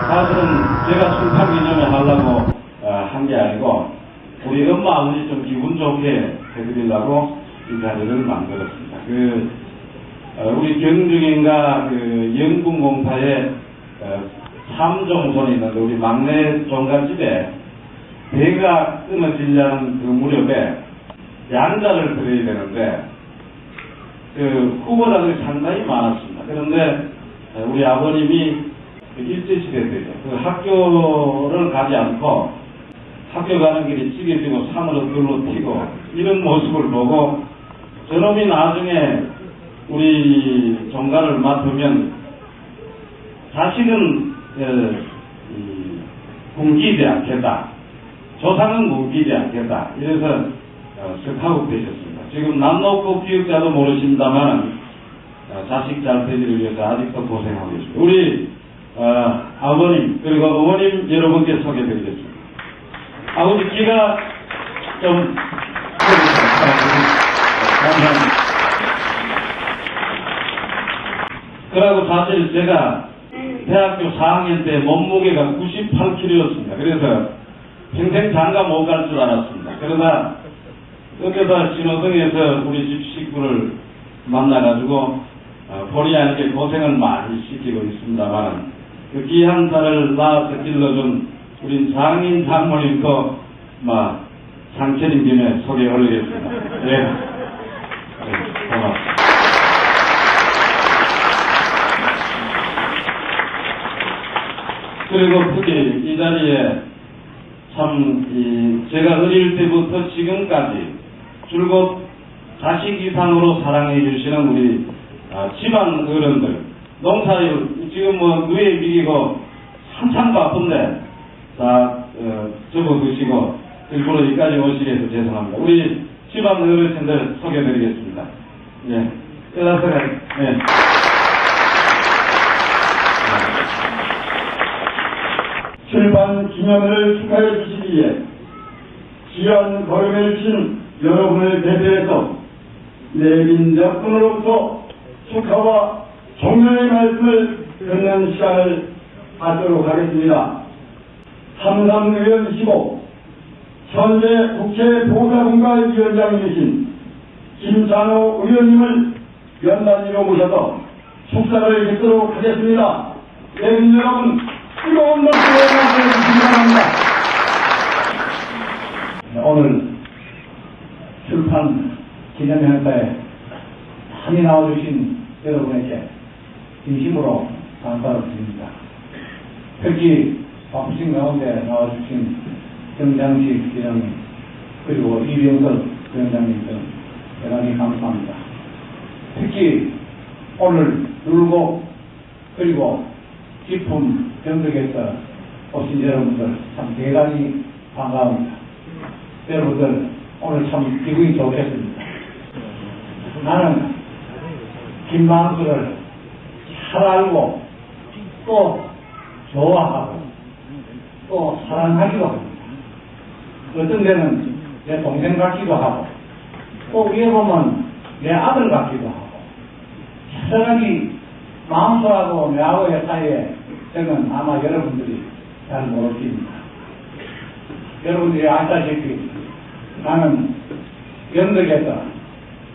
사실은 제가 출판 기념회 하려고 한 게 아니고 우리 엄마 아버지 좀 기분 좋게 해드리려고 이 자리를 만들었습니다. 우리 경중인가 영분공사에 삼종손이 있는데 우리 막내 종갓집에 배가 끊어지려는 그 무렵에 양자를 드려야 되는데 후보자들이 상당히 많았습니다. 그런데 우리 아버님이 일제시대 때죠. 학교를 가지 않고 학교 가는 길이 찌개지고 산으로 둘러 튀고 이런 모습을 보고 저놈이 나중에 우리 종가를 맡으면 자식은 굶기지 않겠다. 조상은 굶기지 않겠다. 이래서 석하고 되셨습니다. 지금 남놓고 기억자도 모르십니다만 자식 잘 되기를 위해서 아직도 고생하고 계십니다. 우리 아버님 그리고 어머님 여러분께 소개드리겠습니다. 아버지 귀가 좀 감사합니다. 그리고 사실 제가 대학교 4학년 때 몸무게가 98kg였습니다. 그래서 평생 장가 못 갈 줄 알았습니다. 그러다 어쩌다 신호등에서 우리 집 식구를 만나가지고 본의 아니게 고생을 많이 시키고 있습니다만 그 귀한 딸을 낳아서 길러준 우리 장인 장모님도 상처인 김에 소개 올리겠습니다. 네. 고맙습니다. 그리고 특히 이 자리에 참 제가 어릴 때부터 지금까지 줄곧 자식 이상으로 사랑해 주시는 우리 집안 어른들, 농사일 지금 누에 미기고 한참 바쁜데 다 접어두시고 일부러 여기까지 오시게 해서 죄송합니다. 우리 집안 어르신들 소개해드리겠습니다. 예, 떠나서 네. 출판 기념회를 축하해 주시기 위해 귀한 걸음을 친 여러분을 대표해서 내빈적 분으로부터 축하와 격려의 말씀을 듣는 시간을 갖도록 하겠습니다. 삼삼의원이시고 현재 국회보좌분과위원장이신 김찬호 의원님을 연단위로 모셔서 축사를 듣도록 하겠습니다. 내빈 여러분 뜨거운 박수로 맞이해주시기 바랍니다. 오늘 출판 기념행사에 많이 나와주신 여러분에게 진심으로 감사를 드립니다. 특히 바쁘신 가운데 나와주신 정장식 기자님 그리고 이병설 위원장님 등 대단히 감사합니다. 특히 오늘 울고 그리고 기쁨 경덕에서 오신 여러분들 참 대단히 반가웁니다. 여러분들 오늘 참 기분이 좋겠습니다. 나는 김만수를 잘 알고 또 좋아하고 또 사랑하기도 합니다. 어떤 데는 내 동생 같기도 하고 또 위에 보면 내 아들 같기도 하고 사랑이 만수하고 내하고의 사이에 저는 아마 여러분들이 잘 모르십니다. 여러분들이 아시다시피 나는 영덕에서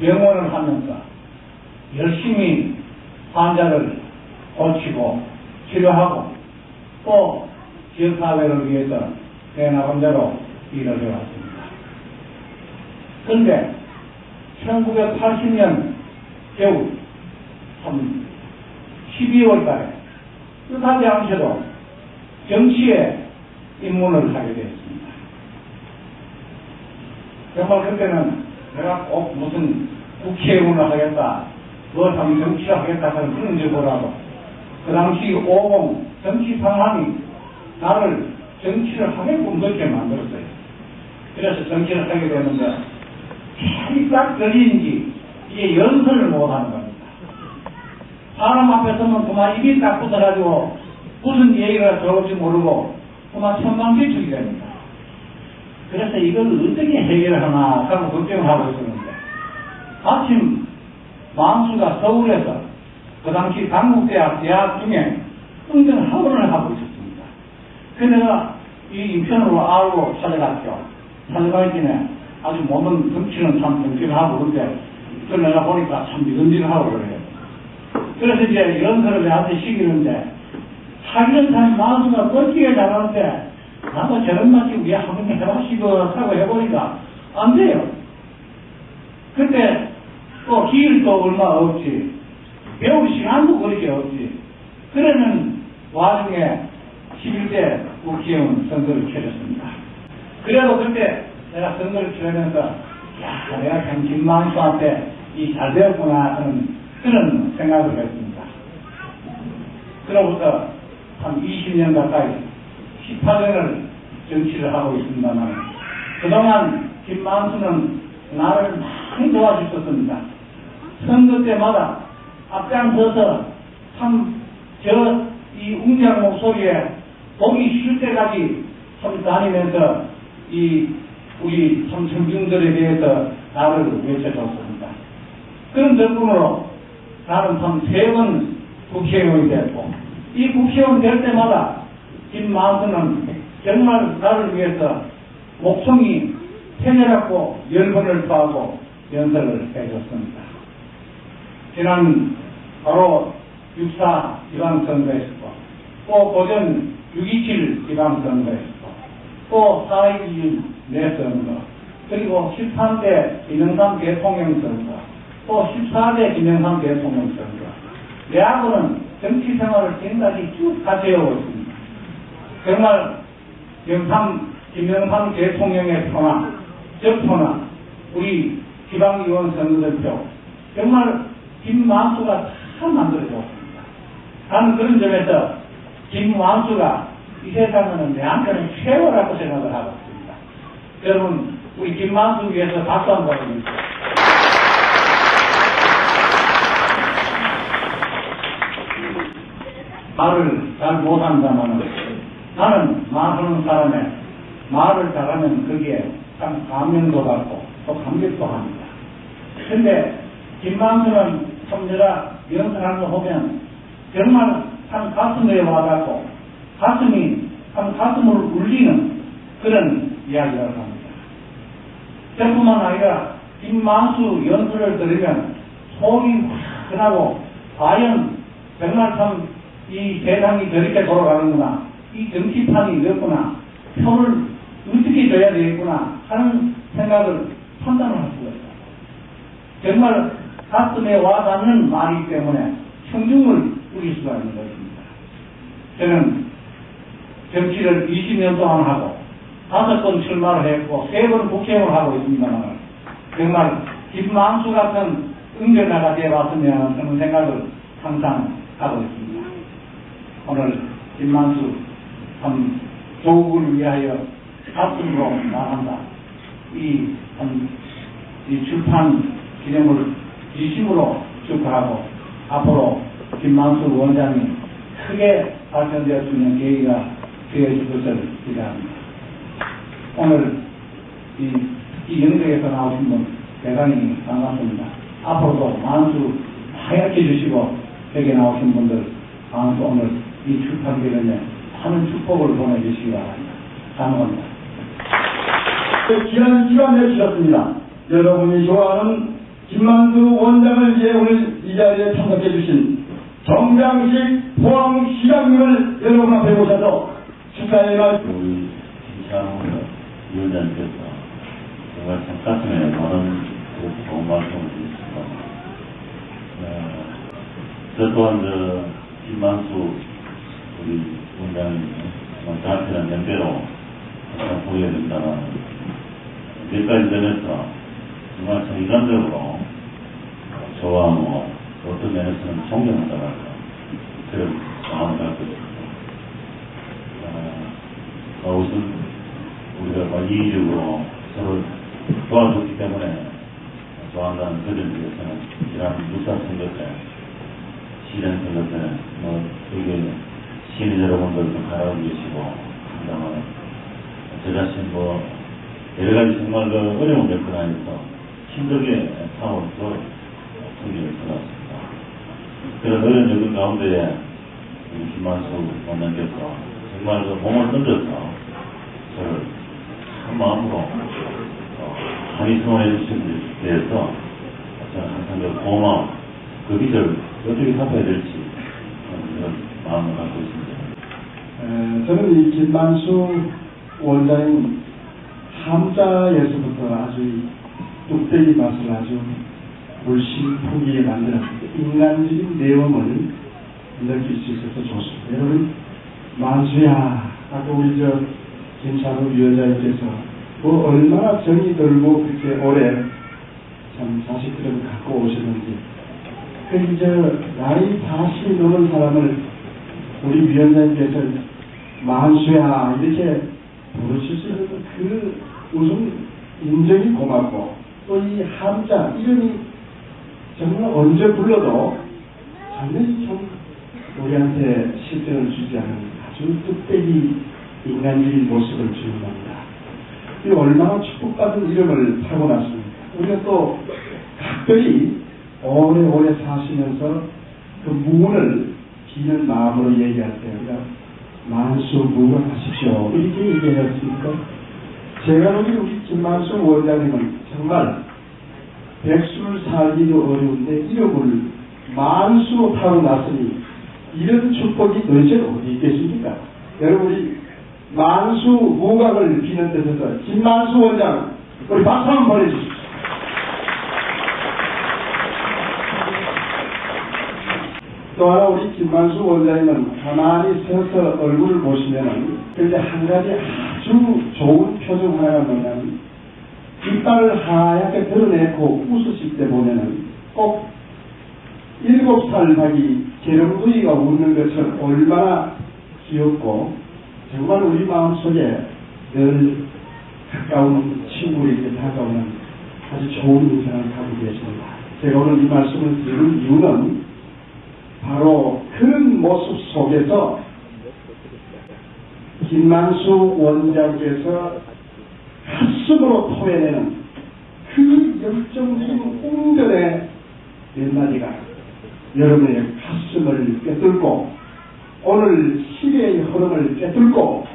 영원을 하면서 열심히 환자를 고치고 치료하고 또 지역사회를 위해서 대나감자로 일을 해왔습니다. 그런데 1980년 겨울 12월 달에 뜻하지 않게도 정치에 입문을 하게 되었습니다. 정말 그때는 내가 꼭 무슨 국회의원을 하겠다, 뭐 정치를 하겠다 하는 그런 줄보다도 그 당시 50 정치 상황이 나를 정치를 하게끔 그렇게 만들었어요. 그래서 정치를 하게 되는데 살이 딱 걸리는지 이게 연설을 못하는 겁니다. 사람 앞에 서면 그만 입이 딱 붙어가지고 무슨 얘기가 들어올지 모르고 그만 천방지축이 됩니다. 그래서 이걸 어떻게 해결하나 하고 걱정을 하고 있었는데 마침 만수가 서울에서 그 당시 당국대학 대학 중에 응전 학원을 하고 있었습니다. 그래서 내가 이 인편으로 알고 찾아갔죠. 찾아가기전에 아주 모든 정치는 참 정치를 하고 그런데 그걸 내가 보니까 참 믿음직하고 그래요. 그래서 이제 연설을 내한테 시키는데 사실은 참 만수가 멋지게 잘하는데 나도 저런 맛이 왜 한번 해보시고 하고 해보니까 안 돼요. 근데 또 기일도 얼마 없지. 배울 시간도 그렇게 없지. 그러는 와중에 11대 국회의원 선거를 치렀습니다. 그래도 그때 내가 선거를 치르면서 야, 내가 참 김만수한테 이 잘 되었구나 하는 그런 생각을 했습니다. 그로부터 한 20년 가까이 18년을 정치를 하고 있습니다만 그동안 김만수는 나를 많이 도와주셨습니다. 선거 때마다 앞장서서 참 이 웅장 목소리에 보기 싫을 때까지 참 다니면서 우리 참 청중들에 대해서 나를 외쳐줬습니다. 그런 덕분으로 나는 참 3번 국회의원이 됐고 이 국회의원 될 때마다 김만수는 정말 나를 위해서 목청이 태어났고 열번을 토하고 연설을 해줬습니다. 지난 바로 6.4 지방선거에서도 또 고전 6.27 지방선거에서도 또 4.21 내선거 그리고 13대 김영삼 대통령 선거 또 14대 김영삼 대통령 선거 내하고는 정치 생활을 지금까지 쭉 가져오고 있습니다. 정말 김영삼 대통령의 표나 적표나 우리 지방의원 선거대표 정말 김만수가 참 만들어줬습니다. 나는 그런 점에서 김만수가 이 세상에는 내한테는 최고라고 생각을 하고 있습니다. 여러분 우리 김만수 위해서 박수 한번 드립니다. 말을 잘 못한다면 나는 말하는 사람의 말을 잘하면 거기에 참 감명도 받고 또 감격도 합니다. 근데 김만수는 참 내가 연설하는 거 보면 정말 참 가슴에 와닿고 참 가슴을 울리는 그런 이야기를 합니다. 저뿐만 아니라 김만수 연설을 들으면 속이 화끈하고 과연 정말 참 이 세상이 저렇게 돌아가는구나, 이 정치판이 이렇구나, 표를 어떻게 줘야 되겠구나 하는 생각을 판단을 할 수가 있어요. 정말 가슴에 와닿는 말이기 때문에 청중을 울릴 수가 있는 것입니다. 저는 정치를 20년 동안 하고 5번 출마를 했고 3번 국회의원을 하고 있습니다만 정말 김만수 같은 응전자가 되어왔으면 하는 생각을 항상 하고 있습니다. 오늘 김만수 참 조국을 위하여 가슴으로 나간다. 이 출판 기념을 진심으로 축하하고 앞으로 김만수 원장이 크게 발전될 수 있는 계기가 되어줄 것을 기대합니다. 오늘 이 영덕에서 나오신 분 대단히 반갑습니다. 앞으로도 만수 하얗게 주시고 여기 나오신 분들 만수 오늘 이 출판기념에 하는 축복을 보내주시기 바랍니다. 감사합니다. 귀한 시간을 주셨습니다. 여러분이 좋아하는 김만수 원장을 위해 오늘 이 자리에 참석해 주신 정장식 포항시장님을 여러분 앞에 모셔서 축하의 말씀. 우리 김창훈 위원장님께서 정말 참 가슴에 많은 좋은 말씀을 주셨습니다. 저 또한 김만수 우리 위원장님 저한테는 연배로 항상 보여야 된다는 몇 가지 점에서 정말 참 인간적으로 좋아하고 어떤 면에서는 존경한다는 그런 마음을 갖고 있습니다. 우선 우리가 이의적으로 서로 도와줬기 때문에 좋아한다는 그들을 위해서는 이런 유사선거 때, 시련선거 때, 여기 시민 여러분들도 가라고 계시고, 그다음에 저 자신 여러 가지 정말 어려운 몇건 안에서 힘들게 싸워서 승리를 거뒀습니다. 그런 어려운 여건 가운데에 김만수 원장께서 정말 몸을 던져서 저를 한 마음으로 많이 성원해 주신 데 대해서 저는 항상 고마움, 그 빚을 어떻게 갚아야 될지 그런 마음을 갖고 있습니다. 저는 이 김만수 원장님 함자에서부터 아주 뚝배기 맛을 아주 물씬 풍기게 만드는 인간적인 내용을 느낄 수 있어서 좋습니다. 여러분, 만수야, 아까 우리 김창훈 위원장님께서 얼마나 정이 들고 그렇게 오래 참 자식들을 갖고 오셨는지, 나이 40이 넘은 사람을 우리 위원장님께서 만수야 이렇게 부르실 수 있는 그 우선 인정이 고맙고, 또 이 함자 이름이 정말 언제 불러도 상당히 좀 우리한테 실증을 주지 않은 아주 뚝배기 인간적인 모습을 주인합니다. 이 얼마나 축복받은 이름을 타고났습니까? 우리가 또 각별히 오래오래 사시면서 그 무을 비는 마음으로 얘기할 때 우리가 만수무강하십시오 이렇게 얘기했습니까? 제가 보기 우리 김만수 원장님은 정말 백수를 살기도 어려운데 이름을 만수로 타고났으니 이런 축복이 도대체 어디 있겠습니까? 여러분, 우리 만수무강을 비는 데서 김만수 원장 우리 박수 한번 보내주십시오. 또 하나 우리 김만수 원장님은 가만히 서서 얼굴을 보시면은 그런데 한 가지 아주 좋은 표정 하나가 뭐냐면 이빨을 하얗게 드러내고 웃으실 때 보면은 꼭 7살 박이 계룡부이가 웃는 것처럼 얼마나 귀엽고 정말 우리 마음속에 늘 가까운 친구를 이렇게 다가오는 아주 좋은 인상을 갖고 계십니다. 제가 오늘 이 말씀을 드리는 이유는 바로 그런 모습 속에서 김만수 원장께서 가슴으로 토해내는 그 열정적인 웅변의 몇 마디가 여러분의 가슴을 꿰뚫고 오늘 시대의 흐름을 꿰뚫고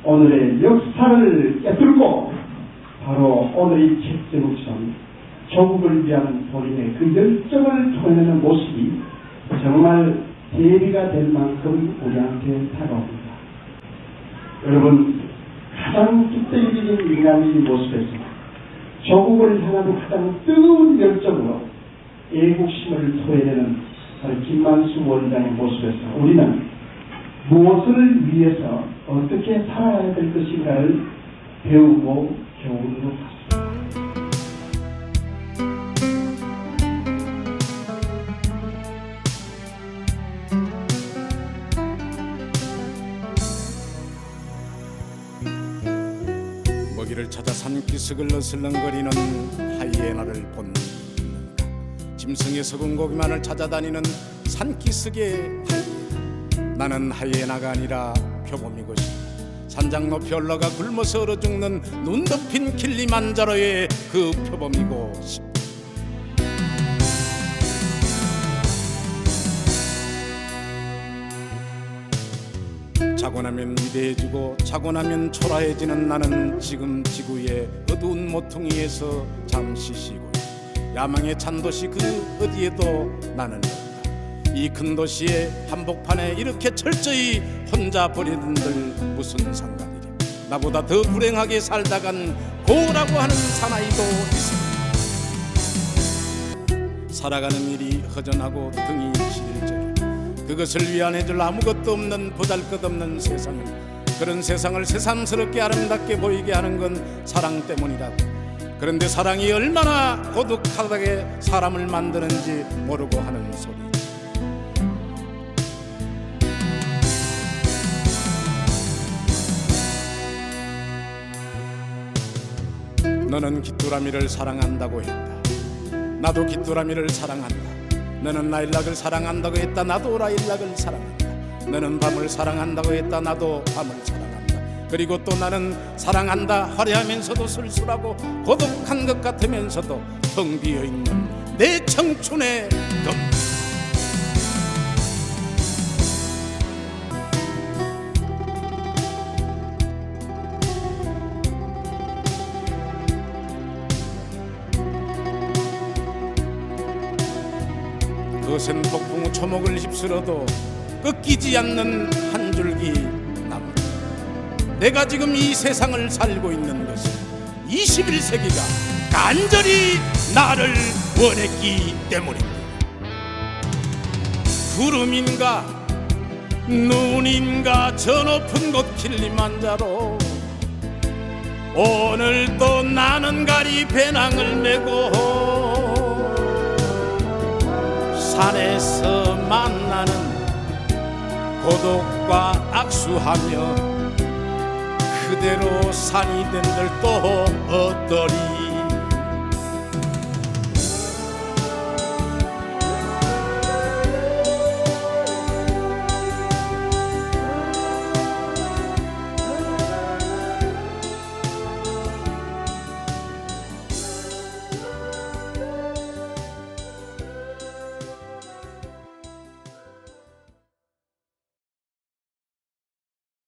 오늘의 역사를 꿰뚫고 바로 오늘의 책제목처럼 조국을 위한 본인의 그 열정을 토해내는 모습이 정말 대비가 될 만큼 우리한테 다가옵니다. 여러분, 가장 뚝배기적인 인간적인 모습에서 조국을 향하는 가장 뜨거운 열정으로 애국심을 토해내는 김만수 원장의 모습에서 우리는 무엇을 위해서 어떻게 살아야 될 것인가를 배우고 교훈으로 갔습니다. 먹이를 찾아 산기슭을 어슬렁거리는 하이에나를 본는가, 짐승의 썩은 고기만을 찾아다니는 산기슭의 하이에나. 나는 하이에나가 아니라 표범이고 산장 높이 올라가 굶어서 얼어 죽는 눈 덮인 킬리만자로의 그 표범이고 싶다. 자고 나면 위대해지고 자고 나면 초라해지는 나는 지금 지구의 어두운 모퉁이에서 잠시 쉬고 야망에 찬 도시 그 어디에도 나는 없다. 이 큰 도시의 한복판에 이렇게 철저히 혼자 버리는들 무슨 상관이랴. 나보다 더 불행하게 살다간 고라고 하는 사나이도 있습니다. 살아가는 일이 허전하고 등이 시릴 적에 그것을 위안해줄 아무것도 없는 보잘것없는 세상을, 그런 세상을 새삼스럽게 아름답게 보이게 하는 건 사랑 때문이라고. 그런데 사랑이 얼마나 고독하게 사람을 만드는지 모르고 하는 소리. 너는 귀뚜라미를 사랑한다고 했다. 나도 귀뚜라미를 사랑한다. 너는 라일락을 사랑한다고 했다. 나도 라일락을 사랑한다. 너는 밤을 사랑한다고 했다. 나도 밤을 사랑한다. 그리고 또 나는 사랑한다 화려하면서도 쓸쓸하고 고독한 것 같으면서도 텅 비어있는 내 청춘의 금. 그것은 폭풍우 초목을 휩쓸어도 꺾이지 않는 한 줄기 나무. 내가 지금 이 세상을 살고 있는 것은 21세기가 간절히 나를 원했기 때문입니다. 구름인가 눈인가 저 높은 곳 킬리만자로 오늘 또 나는 가리 배낭을 메고 산에서 만나는 고독과 악수하며 그대로 산이 된들 또 어떠리.